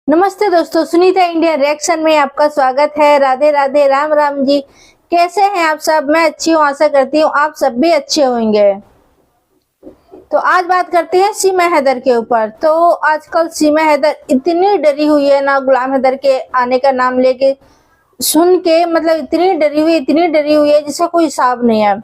नमस्ते दोस्तों, Sunita India reaction में आपका स्वागत है। राधे राधे, राम राम जी। कैसे हैं आप सब? मैं अच्छी हूँ, आशा करती हूँ आप सब भी अच्छे होंगे। तो आज बात करते हैं सीमा हैदर के ऊपर। तो आजकल सीमा हैदर इतनी डरी हुई है ना, गुलाम हैदर के आने का नाम लेके सुन के, मतलब इतनी डरी हुई है जिसका कोई हिसाब नहीं है।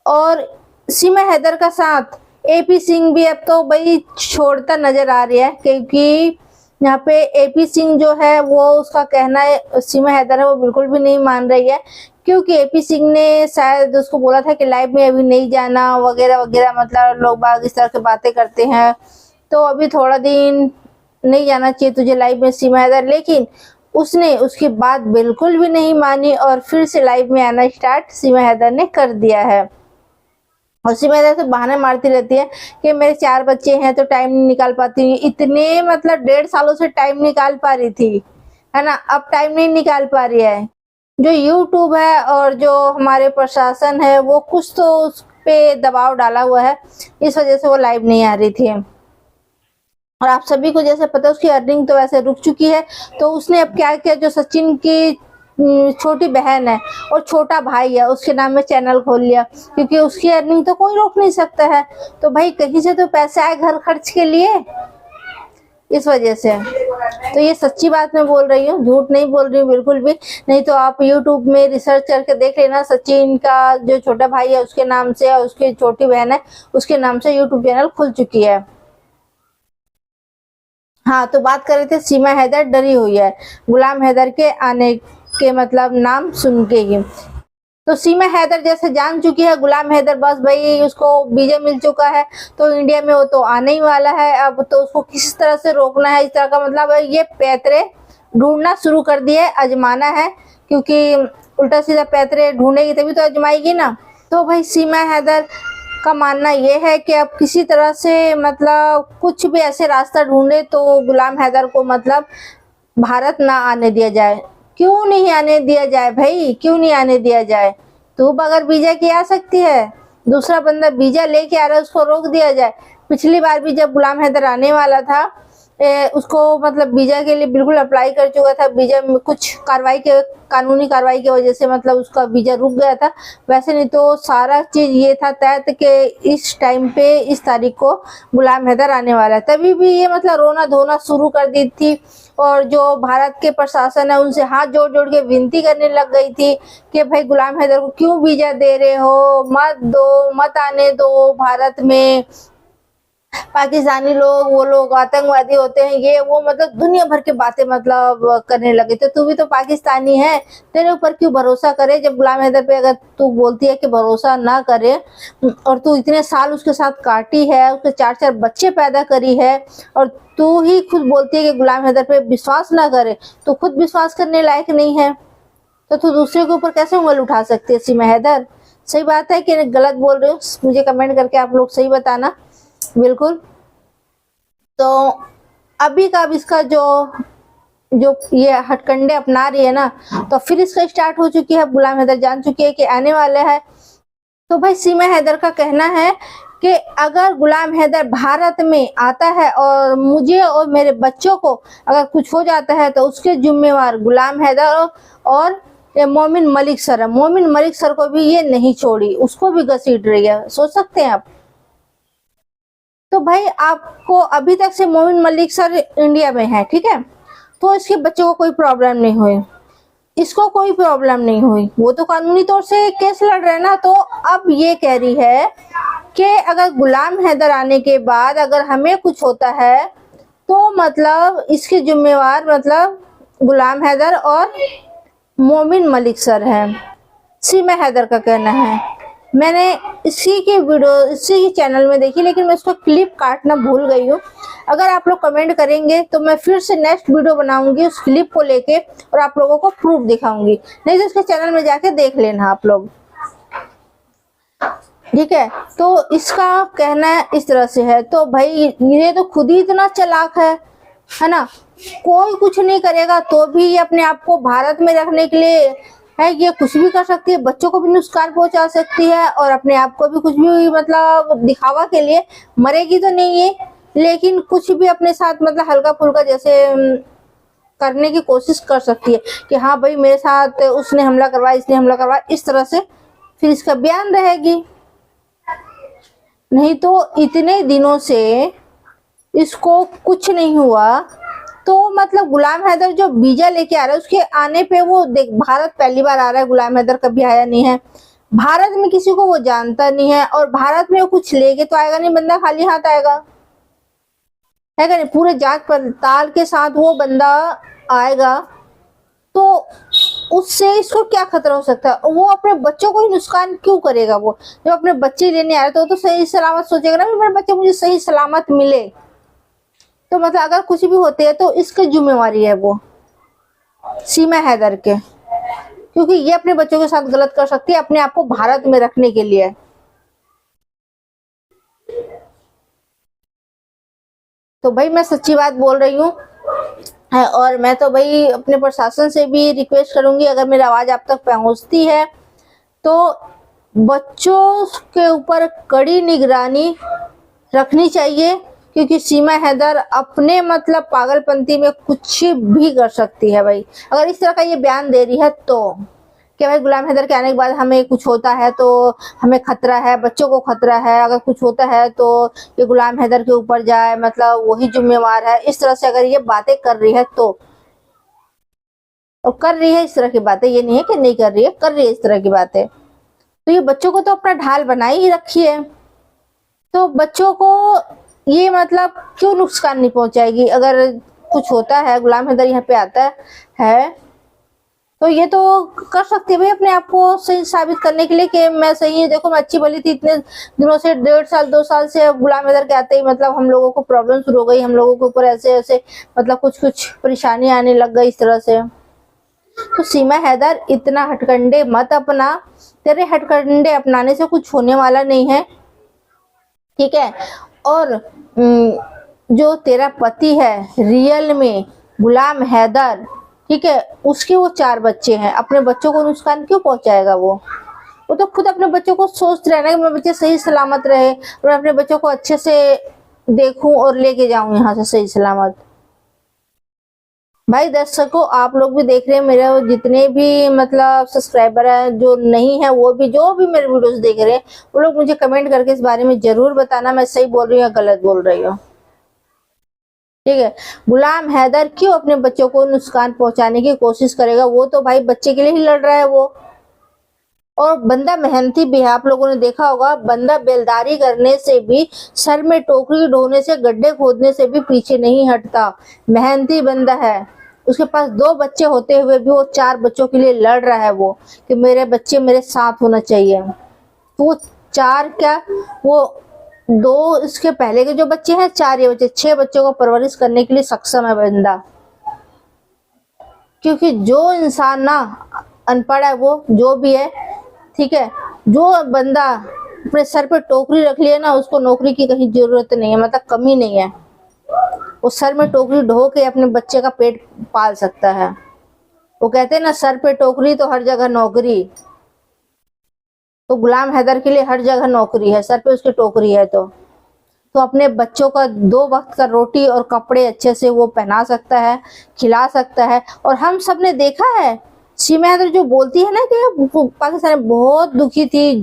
और सीमा हैदर का साथ एपी सिंह भी अब तो भाई छोड़ता नजर आ रही है, क्योंकि यहाँ पे एपी सिंह जो है वो उसका कहना है सीमा हैदर है वो बिल्कुल भी नहीं मान रही है, क्योंकि एपी सिंह ने शायद उसको बोला था कि लाइव में अभी नहीं जाना वगैरह वगैरह। मतलब लोग बाग इस तरह की बातें करते हैं, तो अभी थोड़ा दिन नहीं जाना चाहिए तुझे लाइव में सीमा हैदर। लेकिन उसने उसकी बात बिल्कुल भी नहीं मानी और फिर से लाइव में आना स्टार्ट सीमा हैदर ने कर दिया है। और सीमा हैदर से बहाने मारती रहती है कि मेरे 4 बच्चे हैं तो टाइम नहीं निकाल पाती। इतने मतलब 1.5 सालों से टाइम निकाल पा रही थी, है ना, अब टाइम नहीं निकाल पा रही है। जो यूट्यूब है और जो हमारे प्रशासन है वो कुछ तो उस पे दबाव डाला हुआ है, इस वजह से वो लाइव नहीं आ रही थी। और आप सभी को जैसे पता है उसकी अर्निंग तो वैसे रुक चुकी है। तो उसने अब क्या किया, जो सचिन की छोटी बहन है और छोटा भाई है उसके नाम में चैनल खोल लिया, क्योंकि उसकी अर्निंग तो कोई रोक नहीं सकता है। तो भाई कहीं से तो पैसे आए घर खर्च के लिए, इस वजह से। तो ये सच्ची बात मैं बोल रही हूँ, झूठ नहीं बोल रही हूँ बिल्कुल भी। नहीं तो आप यूट्यूब में रिसर्च करके देख लेना, सचिन का जो छोटा भाई है उसके नाम से और उसकी छोटी बहन है उसके नाम से यूट्यूब चैनल खुल चुकी है। हाँ, तो बात कर रहे थे सीमा हैदर डरी हुई है गुलाम हैदर के आने के मतलब नाम सुन के ही। तो सीमा हैदर जैसे जान चुकी है गुलाम हैदर बस भाई उसको वीजा मिल चुका है तो इंडिया में वो तो आने ही वाला है। अब तो उसको किस तरह से रोकना है, इस तरह का मतलब ये पैतरे ढूंढना शुरू कर दिए, आजमाना है, क्योंकि उल्टा सीधा पैतरे ढूंढेगी तभी तो आजमाएगी ना। तो भाई सीमा हैदर का मानना यह है कि अब किसी तरह से मतलब कुछ भी ऐसे रास्ता ढूंढे तो गुलाम हैदर को मतलब भारत ना आने दिया जाए। क्यों नहीं आने दिया जाए भाई, क्यों नहीं आने दिया जाए? तू बगैर वीजा के आ सकती है, दूसरा बंदा वीजा लेके आ रहा है उसको रोक दिया जाए। पिछली बार भी जब गुलाम हैदर आने वाला था उसको मतलब वीजा के लिए बिल्कुल अप्लाई कर चुका था, वीजा में कुछ कानूनी कार्रवाई की वजह से मतलब उसका वीजा रुक गया था। वैसे नहीं तो सारा चीज ये था तय कि इस टाइम पे इस तारीख को गुलाम हैदर आने वाला है। तभी भी ये मतलब रोना धोना शुरू कर दी थी और जो भारत के प्रशासन है उनसे हाथ जोड़ जोड़ के विनती करने लग गई थी कि भाई गुलाम हैदर को क्यों वीजा दे रहे हो, मत दो, मत आने दो भारत में। पाकिस्तानी लोग वो लोग आतंकवादी होते हैं, ये वो मतलब दुनिया भर के बातें मतलब करने लगे। तो तू भी तो पाकिस्तानी है, तेरे ऊपर क्यों भरोसा करे? जब गुलाम हैदर पे अगर तू बोलती है कि भरोसा ना करे और तू इतने साल उसके साथ काटी है, उसके 4-4 बच्चे पैदा करी है और तू ही खुद बोलती है कि गुलाम हैदर पे विश्वास ना करे, तो खुद विश्वास करने लायक नहीं है तो तू दूसरे के ऊपर कैसे उंगल उठा सकती है सीमा हैदर? सही बात है कि गलत बोल रहे हो? मुझे कमेंट करके आप लोग सही बताना बिल्कुल। तो अभी का अब इसका जो जो ये हथकंडे अपना रही है ना, तो फिर इसका स्टार्ट हो चुकी है। गुलाम हैदर जान चुकी है कि आने वाले है। तो भाई सीमा हैदर का कहना है कि अगर गुलाम हैदर भारत में आता है और मुझे और मेरे बच्चों को अगर कुछ हो जाता है तो उसके जिम्मेवार गुलाम हैदर और मोमिन मलिक सर है। मोमिन मलिक सर को भी ये नहीं छोड़ी, उसको भी घसीट रही है, सोच सकते हैं आप। तो भाई आपको अभी तक से मोमिन मलिक सर इंडिया में है, ठीक है, तो इसके बच्चों को कोई प्रॉब्लम नहीं हुई, इसको कोई प्रॉब्लम नहीं हुई, वो तो कानूनी तौर से केस लड़ रहे हैं ना। तो अब ये कह रही है कि अगर गुलाम हैदर आने के बाद अगर हमें कुछ होता है तो मतलब इसके जिम्मेवार मतलब गुलाम हैदर और मोमिन मलिक सर हैं, सीमा हैदर का कहना है। मैंने इसी की वीडियो इसी की चैनल में देखी, लेकिन मैं उसका क्लिप काटना भूल गई हूँ। अगर आप लोग कमेंट करेंगे तो मैं फिर से नेक्स्ट वीडियो बनाऊंगी उस क्लिप को लेके और आप लोगों को प्रूफ दिखाऊंगी, नहीं तो उसके चैनल में जाके देख लेना आप लोग, ठीक है। तो इसका कहना इस तरह से है। तो भाई ये तो खुद ही इतना चालाक है ना, कोई कुछ नहीं करेगा तो भी ये अपने आप को भारत में रखने के लिए है, ये कुछ भी कर सकती है, बच्चों को भी नुकसान पहुंचा सकती है और अपने आप को भी कुछ भी मतलब दिखावा के लिए। मरेगी तो नहीं ये, लेकिन कुछ भी अपने साथ मतलब हल्का फुल्का जैसे करने की कोशिश कर सकती है कि हाँ भाई मेरे साथ उसने हमला करवाया, इसने हमला करवाया, इस तरह से फिर इसका बयान रहेगी। नहीं तो इतने दिनों से इसको कुछ नहीं हुआ, तो मतलब गुलाम हैदर जो वीजा लेके आ रहा है उसके आने पे वो देख, भारत पहली बार आ रहा है, गुलाम हैदर कभी आया नहीं है, भारत में किसी को वो जानता नहीं है, और भारत में वो कुछ लेके तो आएगा नहीं, बंदा खाली हाथ आएगा, है क्या नहीं? पूरे जांच पड़ताल के साथ वो बंदा आएगा, तो उससे इसको क्या खतरा हो सकता है? वो अपने बच्चों को ही नुकसान क्यों करेगा? वो जब अपने बच्चे लेने आए तो सही सलामत सोचेगा ना, मेरे बच्चे मुझे सही सलामत मिले। तो मतलब अगर कुछ भी होते हैं तो इसकी जिम्मेवारी है वो सीमा हैदर के, क्योंकि ये अपने बच्चों के साथ गलत कर सकती है अपने आप को भारत में रखने के लिए। तो भाई मैं सच्ची बात बोल रही हूँ, और मैं तो भाई अपने प्रशासन से भी रिक्वेस्ट करूंगी, अगर मेरी आवाज आप तक पहुंचती है तो बच्चों के ऊपर कड़ी निगरानी रखनी चाहिए, क्योंकि सीमा हैदर अपने मतलब पागलपंती में कुछ भी कर सकती है भाई। अगर इस तरह का ये बयान दे रही है तो कि भाई गुलाम हैदर के आने के बाद हमें कुछ होता है तो हमें खतरा है, बच्चों को खतरा है, अगर कुछ होता है तो ये गुलाम हैदर के ऊपर जाए, मतलब वही जिम्मेवार है, इस तरह से अगर ये बातें कर रही है तो, और कर रही है इस तरह की बातें, ये नहीं है कि नहीं कर रही है, कर रही है इस तरह की बातें, तो ये बच्चों को तो अपना ढाल बनाई ही रखी है, तो बच्चों को ये मतलब क्यों नुकसान नहीं पहुंचाएगी? अगर कुछ होता है, गुलाम हैदर यहाँ पे आता है तो ये तो कर सकती है भाई अपने आप को सही साबित करने के लिए कि मैं सही हूँ, देखो मैं अच्छी भली थी, इतने दिनों से 1.5 साल 2 साल से गुलाम हैदर के आते ही मतलब हम लोगों को प्रॉब्लम शुरू हो गई, हम लोगों के ऊपर ऐसे ऐसे मतलब कुछ कुछ परेशानी आने लग गई इस तरह से। तो सीमा हैदर इतना हटकंडे मत अपना, तेरे हटकंडे अपनाने से कुछ होने वाला नहीं है, ठीक है? और जो तेरा पति है रियल में गुलाम हैदर, ठीक है, उसके वो 4 बच्चे हैं, अपने बच्चों को नुकसान क्यों पहुंचाएगा? वो तो खुद अपने बच्चों को सोचते रहना कि मेरे बच्चे सही सलामत रहे, और अपने बच्चों को अच्छे से देखूं और लेके जाऊं यहाँ से सही सलामत। भाई दर्शकों, आप लोग भी देख रहे हैं, मेरे जितने भी मतलब सब्सक्राइबर हैं, जो नहीं है वो भी, जो भी मेरे वीडियोस देख रहे हैं, वो लोग मुझे कमेंट करके इस बारे में जरूर बताना मैं सही बोल रही हूँ या गलत बोल रही हूँ, ठीक है? गुलाम हैदर क्यों अपने बच्चों को नुकसान पहुंचाने की कोशिश करेगा? वो तो भाई बच्चे के लिए ही लड़ रहा है वो, और बंदा मेहनती भी है, आप लोगों ने देखा होगा, बंदा बेलदारी करने से भी, सर में टोकरी ढोने से, गड्ढे खोदने से भी पीछे नहीं हटता, मेहनती बंदा है। उसके पास 2 बच्चे होते हुए भी वो 4 बच्चों के लिए लड़ रहा है, वो कि मेरे बच्चे मेरे साथ होना चाहिए। तो वो 4 क्या, वो 2 इसके पहले के जो बच्चे हैं, 4 ये बच्चे, 6 बच्चों को परवरिश करने के लिए सक्षम है बंदा। क्योंकि जो इंसान ना अनपढ़ है, वो जो भी है, ठीक है, जो बंदा अपने सर पे टोकरी रख लिया ना, उसको नौकरी की कहीं जरूरत नहीं है, मतलब कमी नहीं है, वो सर में टोकरी ढो के अपने बच्चे का पेट पाल सकता है। वो कहते हैं ना, सर पे टोकरी तो हर जगह नौकरी, तो गुलाम हैदर के लिए हर जगह नौकरी है, सर पे उसकी टोकरी है, तो अपने बच्चों का 2 वक्त का रोटी और कपड़े अच्छे से वो पहना सकता है, खिला सकता है। और हम सब ने देखा है सीमा हैदर जो बोलती है ना कि पाकिस्तान बहुत दुखी थी,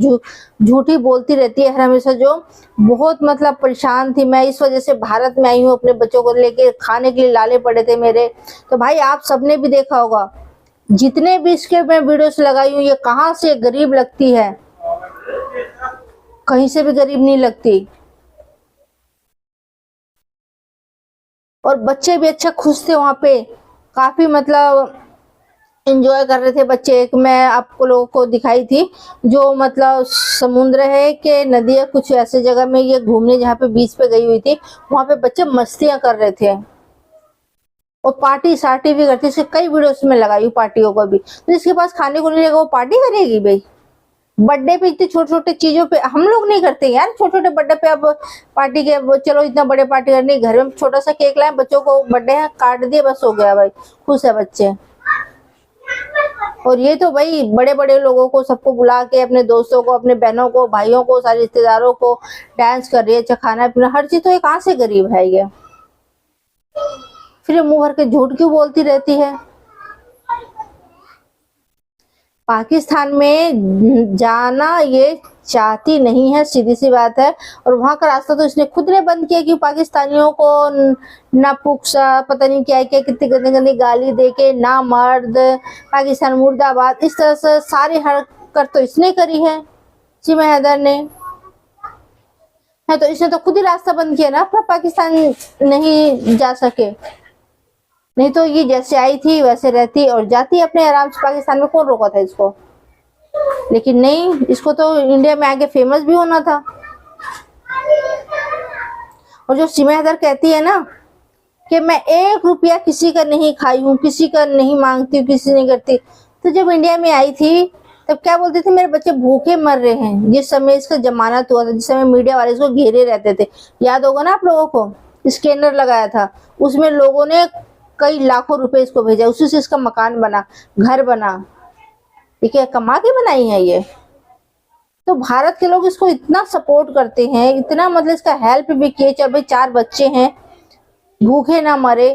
झूठी बोलती रहती है हर हमेशा, जो बहुत मतलब परेशान थी, मैं इस वजह से भारत में आई हूँ, अपने बच्चों को लेके खाने के लिए लाले पड़े थे मेरे। तो भाई आप सबने भी देखा होगा, जितने भी इसके मैं वीडियोस लगाई हूँ, ये कहाँ से गरीब लगती है, कहीं से भी गरीब नहीं लगती, और बच्चे भी अच्छा खुश थे वहां पे, काफी मतलब एंजॉय कर रहे थे बच्चे। एक मैं आपको लोगों को दिखाई थी, जो मतलब समुद्र है कि नदी है, कुछ ऐसे जगह में ये घूमने जहाँ पे बीच पे गई हुई थी, वहां पे बच्चे मस्तियां कर रहे थे और पार्टी सार्टी भी करती। इसके कई वीडियोस में लगाई हुई पार्टियों को भी। तो जिसके पास खाने को नहीं रहेगा वो पार्टी करेगी भाई? बर्थडे पे इतने छोटे छोटे चीजों पे हम लोग नहीं करते यार, छोटे छोटे बर्थडे पे अब पार्टी के, चलो इतना बड़े पार्टी करनी, घर में छोटा सा केक लाए, बच्चों को बर्थडे है काट दिए, बस हो गया भाई, खुश है बच्चे। और ये तो भाई बड़े बड़े लोगों को सबको बुला के, अपने दोस्तों को, अपने बहनों को, भाइयों को, सारे रिश्तेदारों को डांस कर रही है, अच्छा खाना पीना हर चीज। तो ये कहाँ से गरीब है ये? फिर ये मुंह भर के झूठ क्यों बोलती रहती है? पाकिस्तान में जाना ये चाहती नहीं है, सीधी सी बात है। और वहां का रास्ता तो इसने खुद ने बंद किया कि पाकिस्तानियों को नापुक्सा पता नहीं क्या क्या कितनी गंदी गंदी गाली देके, ना मर्द, पाकिस्तान मुर्दाबाद, इस तरह से सारी हरकत तो इसने करी है, सीमा हैदर ने। है तो इसने तो खुद ही रास्ता बंद किया ना अपना, पाकिस्तान नहीं जा सके। नहीं तो ये जैसे आई थी वैसे रहती और जाती अपने आराम से पाकिस्तान में, कौन रोका था इसको? लेकिन नहीं, इसको तो इंडिया में आके फेमस भी होना था। और जो सीमा हैदर कहती है ना कि मैं 1 रुपया किसी का नहीं खाई हूँ, किसी का नहीं मांगती हूँ, किसी नहीं करती, तो जब इंडिया में आई थी तब क्या बोलती थी? मेरे बच्चे भूखे मर रहे हैं। जिस समय इसका जमानत हुआ था, जिस समय मीडिया वाले इसको घेरे रहते थे, याद होगा ना आप लोगों को, स्कैनर लगाया था, उसमें लोगों ने कई लाखों रुपए इसको भेजा, उसी से इसका मकान बना, घर बना। ठीक है, कमा के बनाई है ये। तो भारत के लोग इसको इतना सपोर्ट करते हैं, इतना मतलब इसका हेल्प भी किए, चाहे भाई 4 बच्चे हैं, भूखे ना मरे,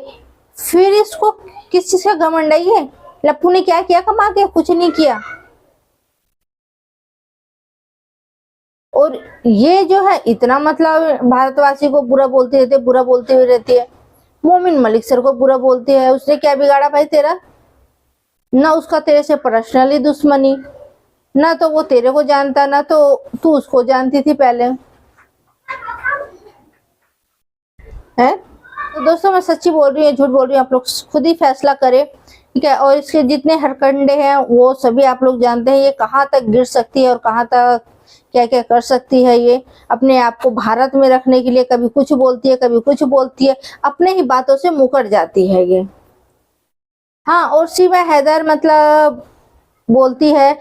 फिर इसको किस चीज का घमंड है ये? लप्पू ने क्या किया कमा के? कुछ नहीं किया। और ये जो है इतना मतलब भारतवासी को बुरा बोलती रहती है, बुरा बोलती हुई रहती है। मोमिन मलिक सर को बुरा बोलती है, उसने क्या बिगाड़ा भाई तेरा? ना उसका तेरे से पर्सनली दुश्मनी, ना तो वो तेरे को जानता, ना तो तू उसको जानती थी पहले, है? तो दोस्तों मैं सच्ची बोल रही हूँ, झूठ बोल रही हूँ, आप लोग खुद ही फैसला करें, ठीक है? और इसके जितने हरकंडे हैं वो सभी आप लोग जानते हैं, ये कहाँ तक गिर सकती है और कहाँ तक क्या क्या कर सकती है। ये अपने आप को भारत में रखने के लिए कभी कुछ बोलती है, कभी कुछ बोलती है, अपने ही बातों से मुकर जाती है ये। हाँ, और सीमा हैदर मतलब बोलती है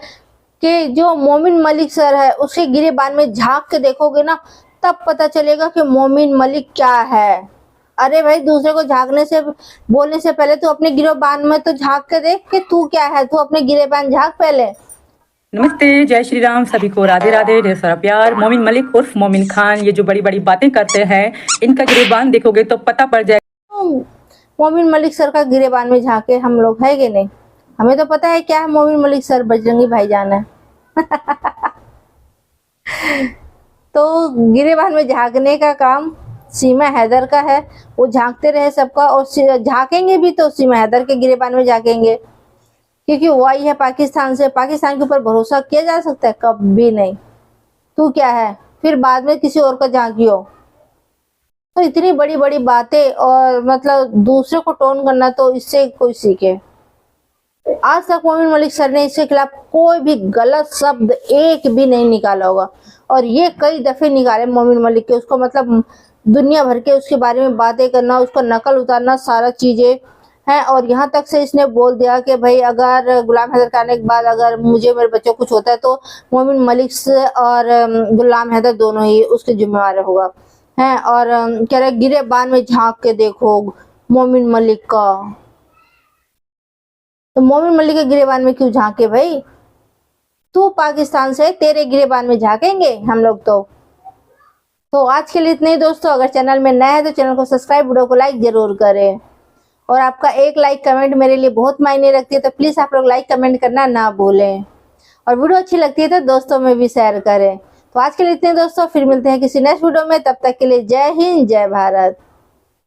कि जो मोमिन मलिक सर है उसके गिरेबान में झांक के देखोगे ना, तब पता चलेगा कि मोमिन मलिक क्या है। अरे भाई, दूसरे को झांकने से, बोलने से पहले तू अपने गिरेबान में तो झांक के देख कि तू क्या है। तू अपने गिरेबान झांक पहले। नमस्ते, जय श्री राम, सभी को राधे राधे, ढेर सारा प्यार। मोमिन मलिक उर्फ मोमिन खान ये जो बड़ी बड़ी बातें करते हैं, इनका गिरेबान देखोगे तो पता पड़ जाएगा। मोमिन मलिक सर का गिरेबान में झांके हम लोग है कि नहीं? हमें तो पता है क्या है मोमिन मलिक सर, बजरंगी भाईजान है। तो गिरेबान में झांकने का काम सीमा हैदर का है। वो झांकते रहे सबका, और झांकेंगे भी तो सीमा हैदर के गिरेबान में झांकेंगे, क्योंकि वो आई है पाकिस्तान से। पाकिस्तान के ऊपर भरोसा किया जा सकता है? कभी नहीं। तू क्या है फिर बाद में किसी और का झांकियो? तो इतनी बड़ी बड़ी बातें और मतलब दूसरे को टोन करना, तो इससे कोई सीखे। आज तक मोमिन मलिक सर ने इसके खिलाफ कोई भी गलत शब्द एक भी नहीं निकाला होगा, और ये कई दफे निकाले मोमिन मलिक के। उसको मतलब दुनिया भर के उसके बारे में बातें करना, उसको नकल उतारना, सारा चीजें हैं। और यहाँ तक से इसने बोल दिया कि भाई अगर गुलाम हैदर के आने के बाद अगर मुझे मेरे बच्चों को कुछ होता है तो मोमिन मलिक और गुलाम हैदर दोनों ही उसके जिम्मेवार होगा, है। और कह रहे गिरेबान में झांक के देखो मोमिन मलिक का। तो मोमिन मलिक के गिरेबान में क्यों झांके भाई? तू पाकिस्तान से, तेरे गिरेबान में झांकेंगे हम लोग तो आज के लिए इतने ही दोस्तों। अगर चैनल में नया है तो चैनल को सब्सक्राइब, वीडियो को लाइक जरूर करें। और आपका एक लाइक कमेंट मेरे लिए बहुत मायने रखती है, तो प्लीज आप लोग लाइक कमेंट करना ना भूलें। और वीडियो अच्छी लगती है तो दोस्तों में भी शेयर करें। तो आज के लिए इतने दोस्तों, फिर मिलते हैं किसी नेक्स्ट वीडियो में। तब तक के लिए जय हिंद, जय भारत।